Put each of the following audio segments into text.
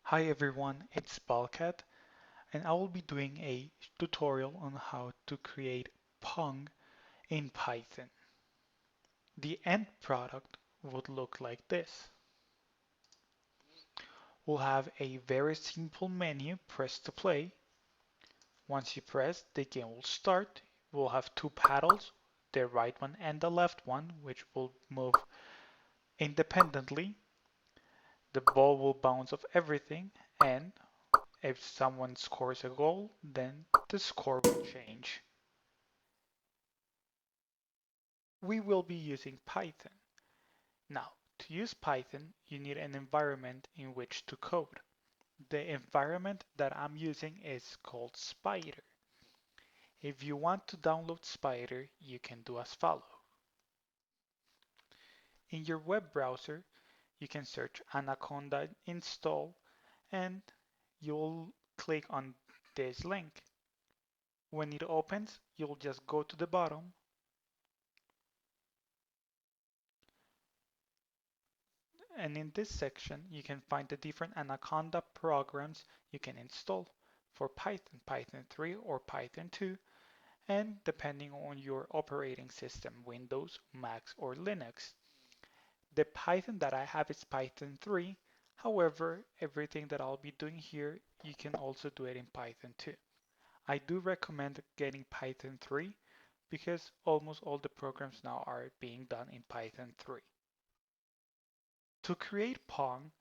Hi everyone, it's Balkat, and I will be doing a tutorial on how to create Pong in Python. The end product would look like this. We'll have a very simple menu, press to play. Once you press, the game will start. We'll have two paddles, the right one and the left one, which will move independently. The ball will bounce off everything, and if someone scores a goal, then the score will change. We will be using Python. Now, to use Python, you need an environment in which to code. The environment that I'm using is called Spider. If you want to download Spider, you can do as follows. In your web browser, you can search Anaconda install and you'll click on this link. When it opens, you'll just go to the bottom and in this section you can find the different Anaconda programs you can install for Python, Python 3 or Python 2, and depending on your operating system, Windows, Mac, or Linux. The Python that I have is Python 3. However, everything that I'll be doing here, you can also do it in Python 2. I do recommend getting Python 3 because almost all the programs now are being done in Python 3. To create Pong,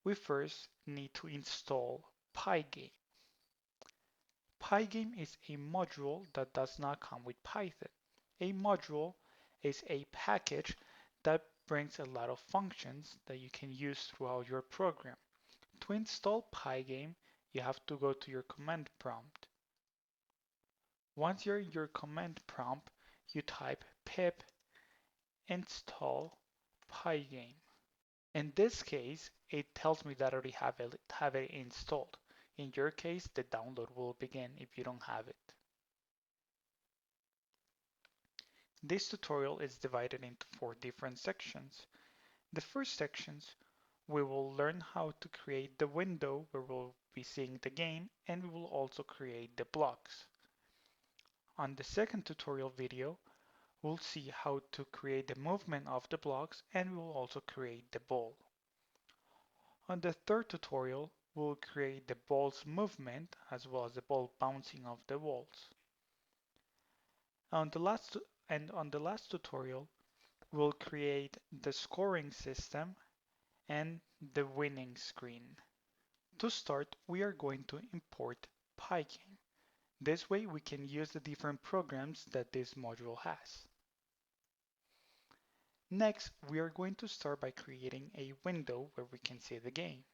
we first need to install Pygame. Pygame is a module that does not come with Python. A module is a package that brings a lot of functions that you can use throughout your program. To install Pygame, you have to go to your command prompt. Once you're in your command prompt, you type pip install Pygame. In this case, it tells me that I already have it installed. In your case, the download will begin if you don't have it. This tutorial is divided into 4 different sections. The first sections, we will learn how to create the window where we'll be seeing the game, and we will also create the blocks. On the second tutorial video, we'll see how to create the movement of the blocks, and we will also create the ball. On the third tutorial, we'll create the ball's movement as well as the ball bouncing off the walls. On the last tutorial, we'll create the scoring system and the winning screen. To start, we are going to import Pygame. This way we can use the different programs that this module has. Next, we are going to start by creating a window where we can see the game.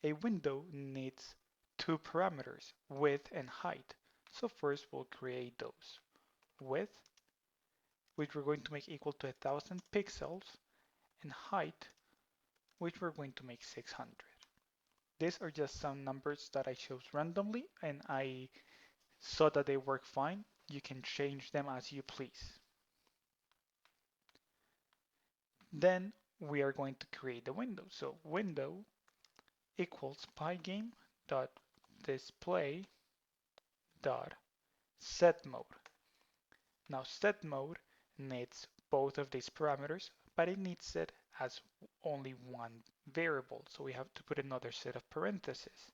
A window needs two parameters, width and height. So first we'll create those. Width, which we're going to make equal to 1000 pixels, and height, which we're going to make 600. These are just some numbers that I chose randomly and I saw that they work fine. You can change them as you please. Then we are going to create the window. So window equals pygame dot display dot set mode. Now set mode needs both of these parameters, but it needs it as only one variable. So we have to put another set of parentheses.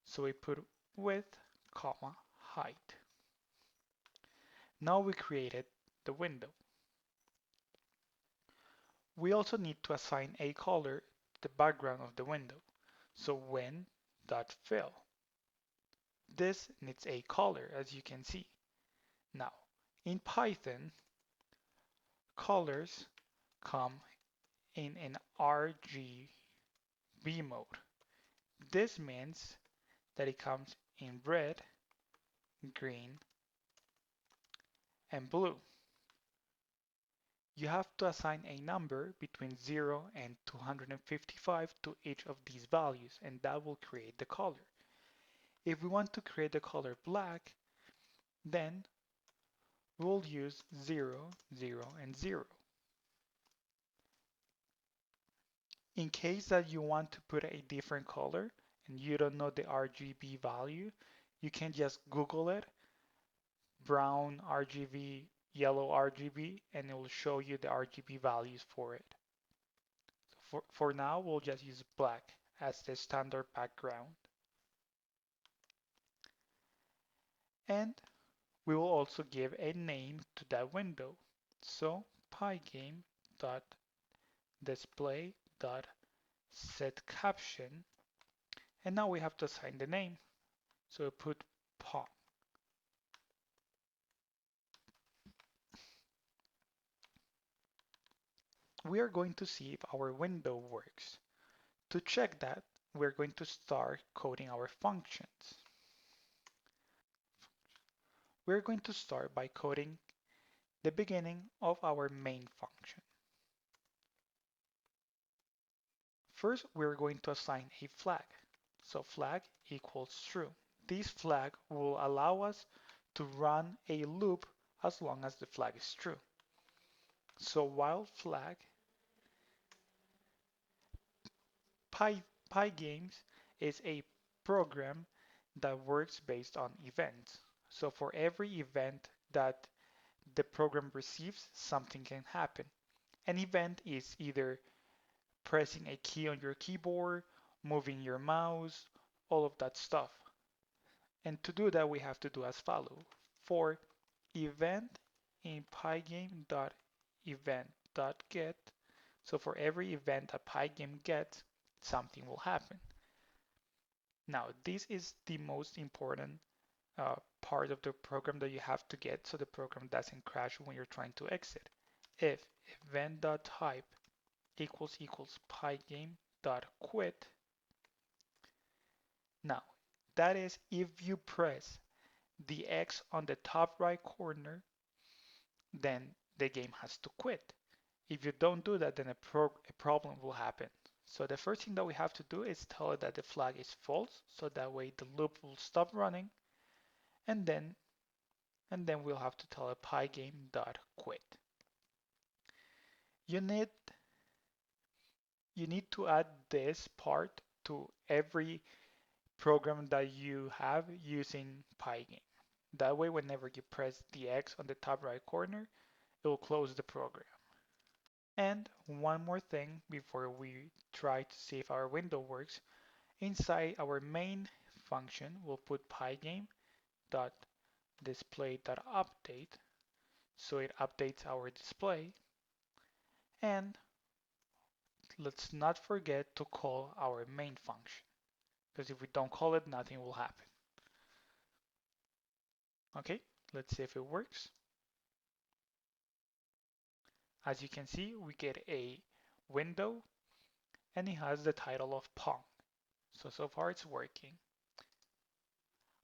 So we put width, comma, height. Now we created the window. We also need to assign a color to the background of the window. So when.fill. This needs a color, as you can see. Now, in Python, colors come in an RGB mode. This means that it comes in red, green, and blue. You have to assign a number between 0 and 255 to each of these values, and that will create the color. If we want to create the color black, then we'll use 0, 0, and 0. In case that you want to put a different color, and you don't know the RGB value, you can just Google it, brown RGB, yellow RGB, and it will show you the RGB values for it. So for now, we'll just use black as the standard background. And we will also give a name to that window. So pygame.display.setCaption, and now we have to assign the name. So we put Pong. We are going to see if our window works. To check that, we're going to start coding our functions. We're going to start by coding the beginning of our main function. First, we're going to assign a flag. So flag equals true. This flag will allow us to run a loop as long as the flag is true. So while flag Pygames is a program that works based on events. So for every event that the program receives, something can happen. An event is either pressing a key on your keyboard, moving your mouse, all of that stuff. And to do that, we have to do as follows. For event in pygame.event.get, so for every event that Pygame gets, something will happen. Now, this is the most important part of the program that you have to get so the program doesn't crash when you're trying to exit. If event.type equals pygame.quit. Now, that is if you press the X on the top right corner, then the game has to quit. If you don't do that, then a problem will happen. So the first thing that we have to do is tell it that the flag is false, so that way the loop will stop running, and then we'll have to tell it pygame.quit. You need to add this part to every program that you have using Pygame. That way, whenever you press the X on the top right corner, it will close the program. And one more thing before we try to see if our window works. Inside our main function, we'll put pygame.display.update, so it updates our display. And let's not forget to call our main function, because if we don't call it, nothing will happen. Okay, let's see if it works. As you can see, we get a window and it has the title of Pong. So far it's working.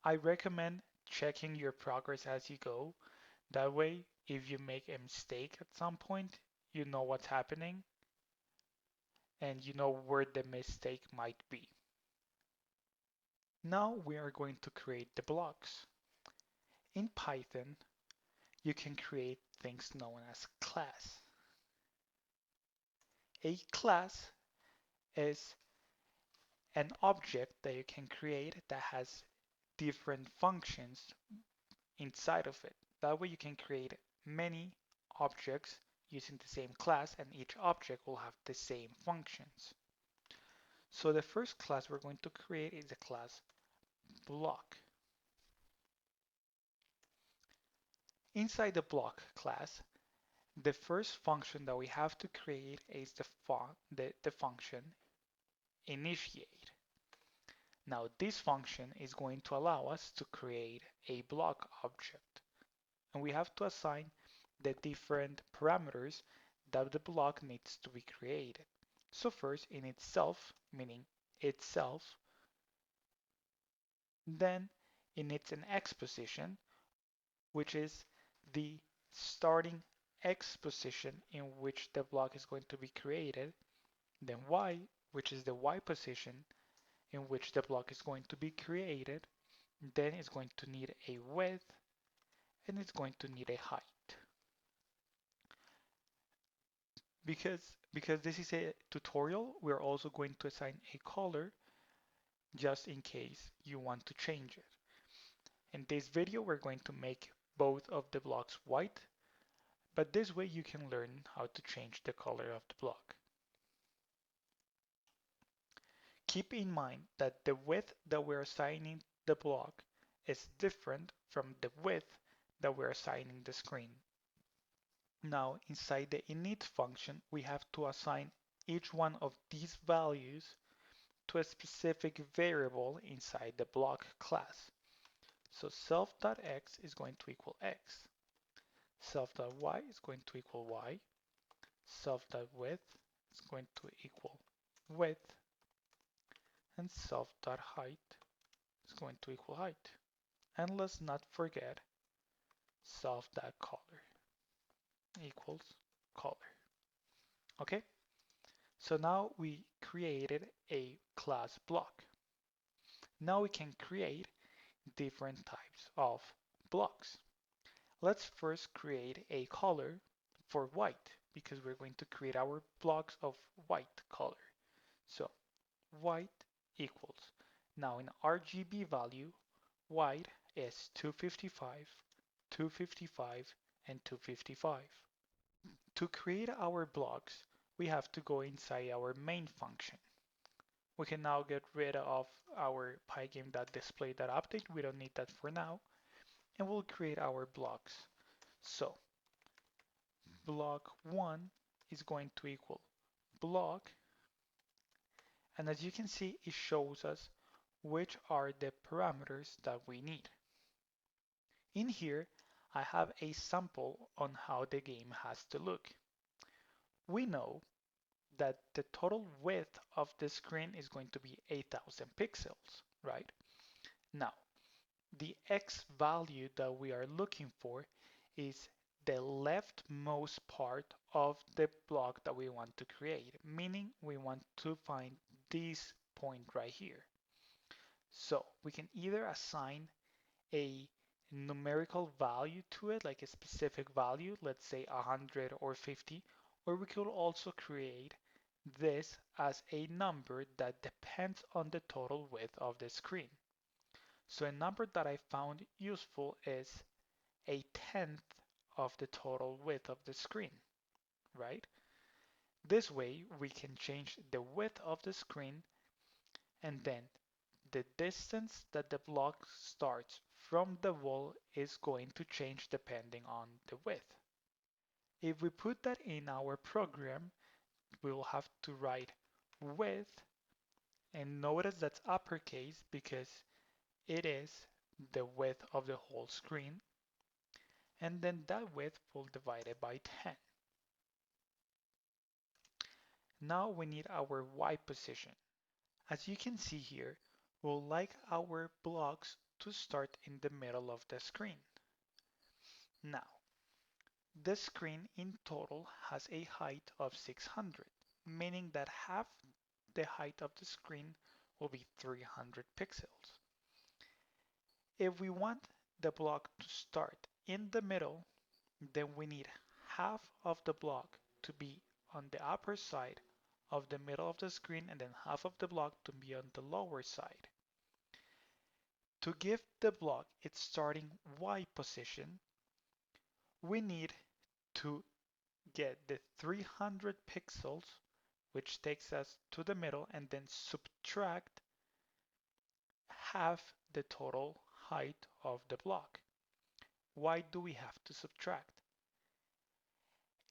I recommend checking your progress as you go. That way, if you make a mistake at some point, you know what's happening and you know where the mistake might be. Now we are going to create the blocks. In Python, you can create things known as class. A class is an object that you can create that has different functions inside of it. That way you can create many objects using the same class, and each object will have the same functions. So the first class we're going to create is the class block. Inside the block class, the first function that we have to create is the function initiate. Now this function is going to allow us to create a block object, and we have to assign the different parameters that the block needs to be created. So first in itself, meaning itself, then in its an X position, which is the starting X position in which the block is going to be created, then Y, which is the Y position in which the block is going to be created, then it's going to need a width and it's going to need a height. Because this is a tutorial, we're also going to assign a color, just in case you want to change it. In this video, we're going to make both of the blocks white, but this way you can learn how to change the color of the block. Keep in mind that the width that we're assigning the block is different from the width that we're assigning the screen. Now, inside the init function, we have to assign each one of these values to a specific variable inside the block class. So self.x is going to equal x, self.y is going to equal y, self.width is going to equal width, and self.height is going to equal height. And let's not forget self.color equals color. Okay, so now we created a class block. Now we can create different types of blocks. Let's first create a color for white because we're going to create our blocks of white color. So white equals, now in RGB value, white is 255, 255, and 255. To create our blocks, we have to go inside our main function. We can now get rid of our Pygame.display.update. We don't need that for now. And we'll create our blocks. So block 1 is going to equal block. And as you can see, it shows us which are the parameters that we need. In here, I have a sample on how the game has to look. We know that the total width of the screen is going to be 8,000 pixels, right? Now, the X value that we are looking for is the leftmost part of the block that we want to create, meaning we want to find this point right here. So we can either assign a numerical value to it, like a specific value, let's say 100 or 50, or we could also create this as a number that depends on the total width of the screen. So a number that I found useful is a tenth of the total width of the screen, right? This way we can change the width of the screen and then the distance that the block starts from the wall is going to change depending on the width. If we put that in our program, we will have to write width, and notice that's uppercase because it is the width of the whole screen, and then that width will divide it by 10. Now we need our Y position. As you can see here, we'll like our blocks to start in the middle of the screen. Now, the screen in total has a height of 600, meaning that half the height of the screen will be 300 pixels. If we want the block to start in the middle, then we need half of the block to be on the upper side of the middle of the screen and then half of the block to be on the lower side. To give the block its starting Y position, we need to get the 300 pixels, which takes us to the middle, and then subtract half the total height of the block. Why do we have to subtract?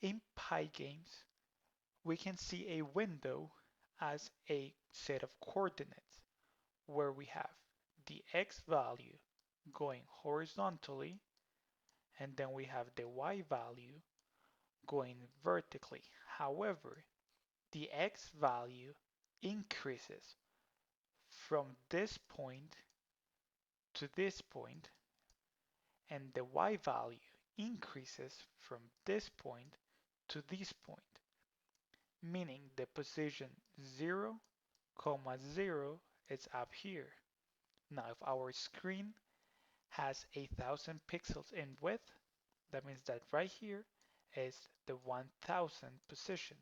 In Pygames, we can see a window as a set of coordinates where we have the X value going horizontally, and then we have the Y value going vertically. However, the X value increases from this point to this point, and the Y value increases from this point to this point, meaning the position 0, 0 is up here. Now, if our screen has 1,000 pixels in width, that means that right here is the 1,000 position.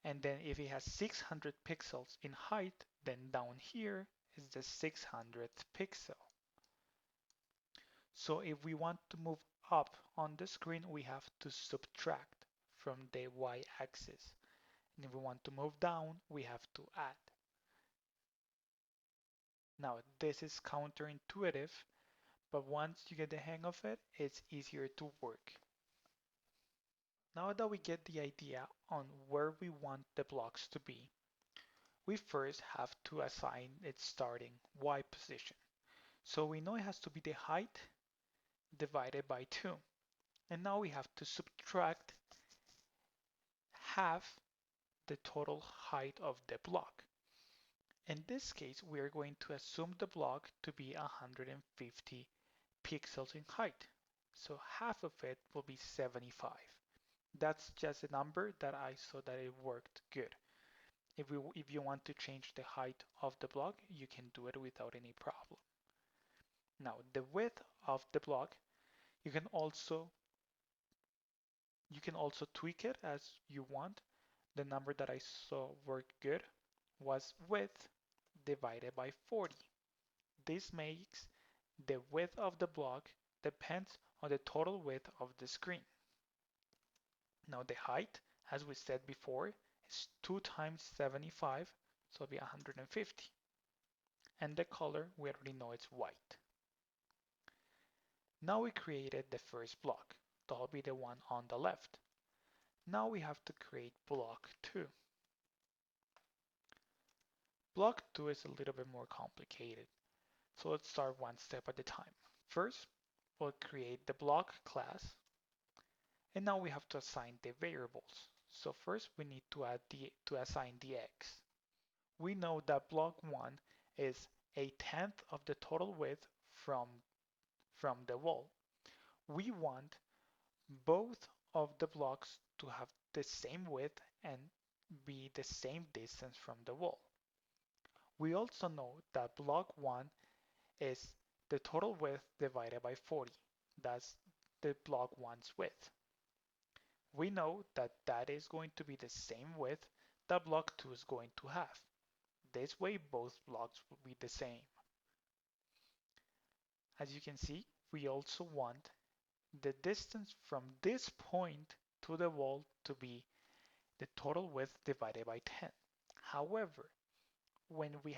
And then if it has 600 pixels in height, then down here is the 600th pixel. So if we want to move up on the screen, we have to subtract from the y-axis. And if we want to move down, we have to add. Now, this is counterintuitive, but once you get the hang of it, it's easier to work. Now that we get the idea on where we want the blocks to be, we first have to assign its starting y position. So we know it has to be the height divided by 2. And now we have to subtract half the total height of the block. In this case, we are going to assume the block to be 150 pixels in height. So half of it will be 75. That's just a number that I saw that it worked good. If you want to change the height of the block, you can do it without any problem. Now, the width of the block, you can also tweak it as you want. The number that I saw worked good was width divided by 40. This makes the width of the block depends on the total width of the screen. Now the height, as we said before, is 2 times 75, so it'll be 150. And the color, we already know it's white. Now we created the first block. That'll be the one on the left. Now we have to create block 2. Block 2 is a little bit more complicated, so let's start one step at a time. First, we'll create the block class, and now we have to assign the variables. So first we need to assign the x. We know that block 1 is 1/10 of the total width from the wall. We want both of the blocks to have the same width and be the same distance from the wall. We also know that block 1 is the total width divided by 40. That's the block 1's width. We know that that is going to be the same width that block 2 is going to have. This way both blocks will be the same. As you can see, we also want the distance from this point to the wall to be the total width divided by 10. However, when we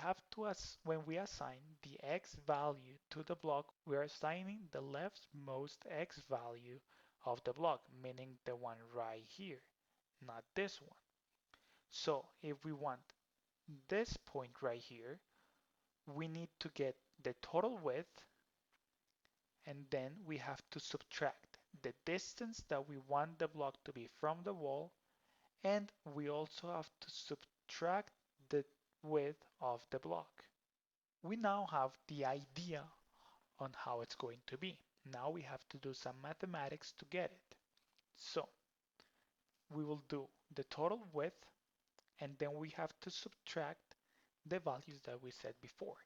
assign the x value to the block, we are assigning the leftmost x value of the block, meaning the one right here, not this one. So if we want this point right here, we need to get the total width, and then we have to subtract the distance that we want the block to be from the wall, and we also have to subtract the width of the block. We now have the idea on how it's going to be. Now we have to do some mathematics to get it. So we will do the total width, and then we have to subtract the values that we said before.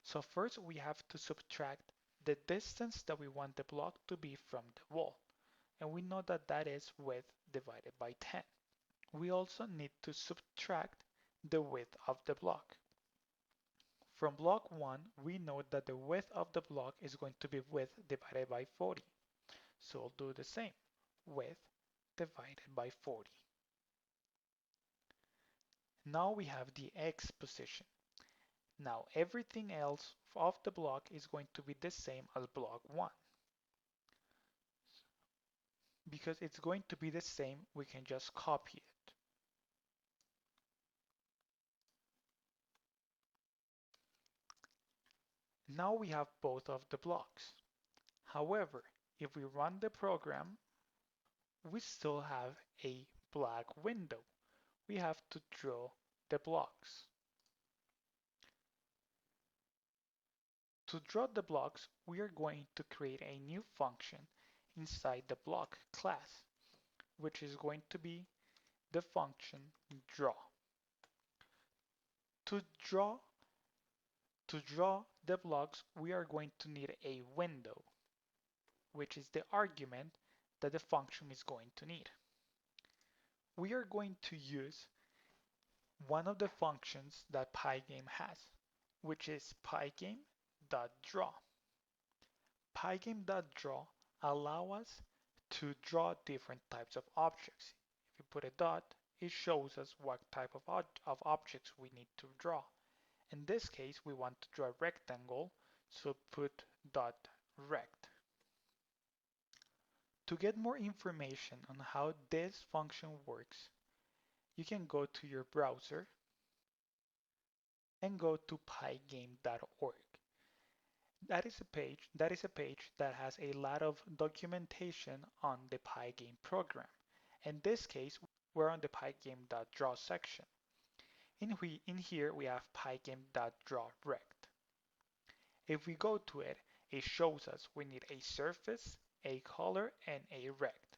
So first we have to subtract the distance that we want the block to be from the wall, and we know that that is width divided by 10. We also need to subtract the width of the block. From block 1, we know that the width of the block is going to be width divided by 40. So we'll do the same, width divided by 40. Now we have the x position. Now everything else of the block is going to be the same as block 1. Because it's going to be the same, we can just copy it. Now we have both of the blocks. However, if we run the program, we still have a black window. We have to draw the blocks. To draw the blocks, we are going to create a new function inside the block class, which is going to be the function draw. To draw the blocks, we are going to need a window, which is the argument that the function is going to need. we are going to use one of the functions that Pygame has, which is pygame.draw. Pygame.draw allows us to draw different types of objects. If you put a dot, it shows us what type of objects we need to draw. In this case, we want to draw a rectangle, so put dot rect. To get more information on how this function works, you can go to your browser and go to pygame.org. That is a page that has a lot of documentation on the Pygame program. In this case, we're on the pygame.draw section. In here, we have pygame.drawRect. If we go to it, it shows us we need a surface, a color, and a rect.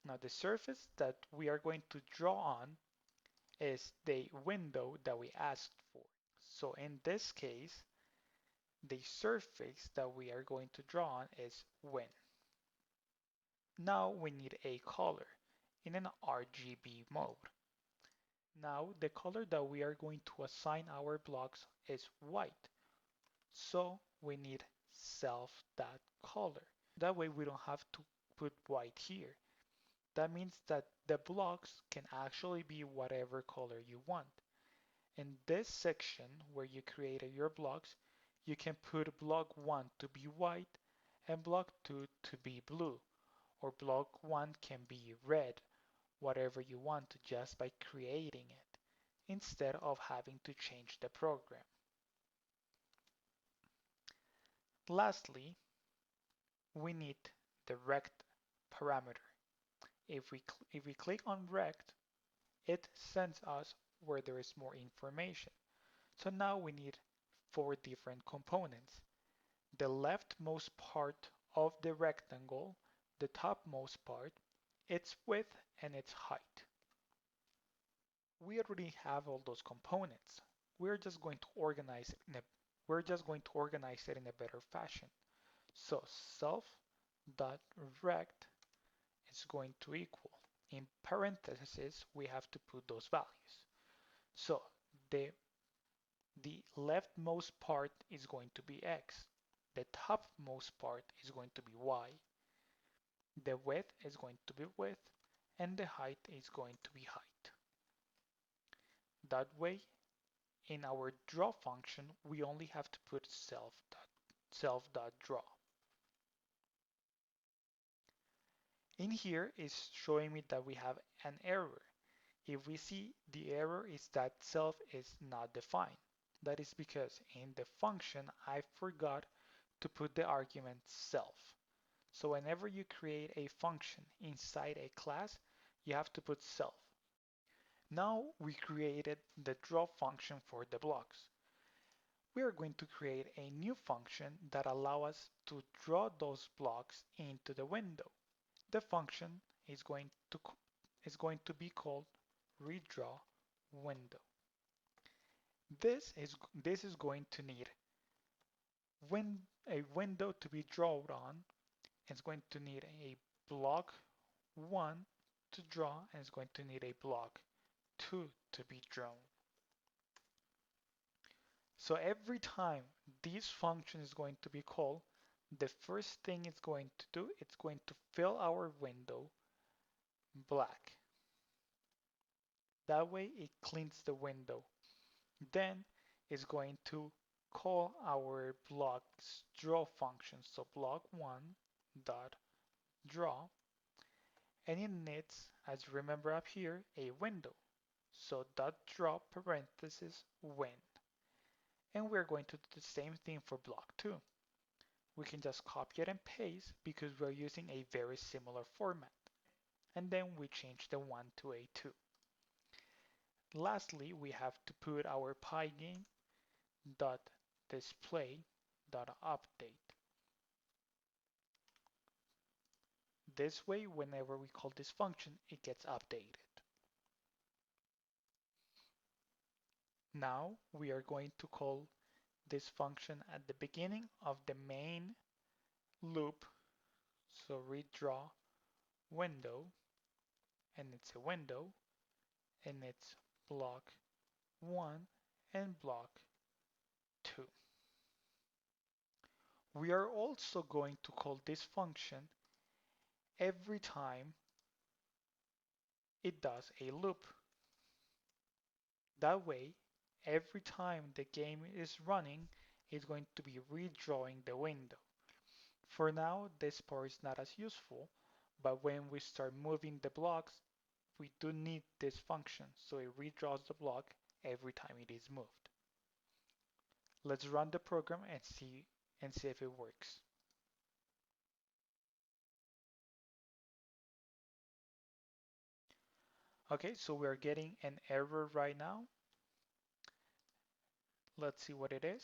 Now the surface that we are going to draw on is the window that we asked for. So in this case, the surface that we are going to draw on is win. Now we need a color in an RGB mode. Now the color that we are going to assign our blocks is white. So we need self.color. That way we don't have to put white here. That means that the blocks can actually be whatever color you want. In this section where you created your blocks, you can put block 1 to be white and block 2 to be blue, or block 1 can be red, whatever you want just by creating it, instead of having to change the program. Lastly, we need the rect parameter. If we click on rect, it sends us where there is more information. So now we need 4 different components. The leftmost part of the rectangle, the topmost part, its width, and its height. We already have all those components. We're just going to organize it in a better fashion. So self.rect is going to equal. In parentheses, we have to put those values. So the leftmost part is going to be x. The topmost part is going to be y. The width is going to be width, and the height is going to be height. That way, in our draw function, we only have to put self.draw. In here is showing me that we have an error. If we see the error is that self is not defined. That is because in the function I forgot to put the argument self. So whenever you create a function inside a class, you have to put self. Now we created the draw function for the blocks. We are going to create a new function that allows us to draw those blocks into the window. The function is going to be called RedrawWindow. This is going to need a window to be drawn on. It's going to need a block 1 to draw, and it's going to need a block 2 to be drawn. So every time this function is going to be called, the first thing it's going to do, it's going to fill our window black. That way it cleans the window. Then it's going to call our block's draw function. So block1 dot draw, and it needs, as you remember up here, a window. So dot draw parenthesis win. And we're going to do the same thing for block 2. We can just copy it and paste because we're using a very similar format. And then we change the 1 to a 2. Lastly, we have to put our pygame.display.update. This way, whenever we call this function, it gets updated. Now we are going to call this function at the beginning of the main loop. So redraw window, and it's a window. and it's block 1 and block 2. We are also going to call this function every time it does a loop. That way, every time the game is running, it's going to be redrawing the window. For now, this part is not as useful, but when we start moving the blocks, we do need this function, so it redraws the block every time it is moved. Let's run the program and see if it works. Okay, so we're getting an error right now. Let's see what it is.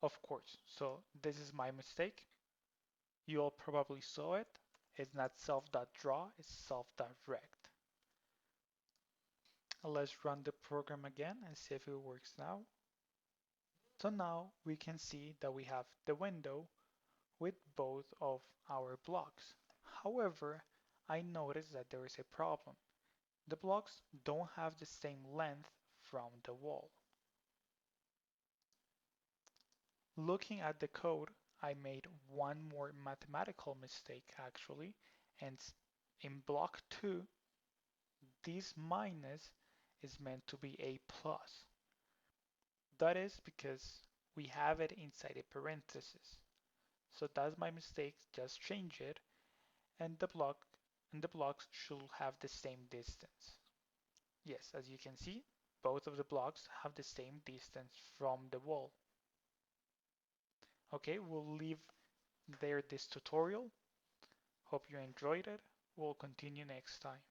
Of course, so this is my mistake. You all probably saw it. It's not self.draw, it's self.rect. Let's run the program again and see if it works now. So now we can see that we have the window with both of our blocks. However, I noticed that there is a problem. The blocks don't have the same length from the wall. Looking at the code, I made one more mathematical mistake actually, and in block 2, this minus is meant to be a plus. That is because we have it inside a parenthesis. So that's my mistake, just change it, and the blocks should have the same distance. Yes, as you can see, both of the blocks have the same distance from the wall. Okay, we'll leave there this tutorial. Hope you enjoyed it. We'll continue next time.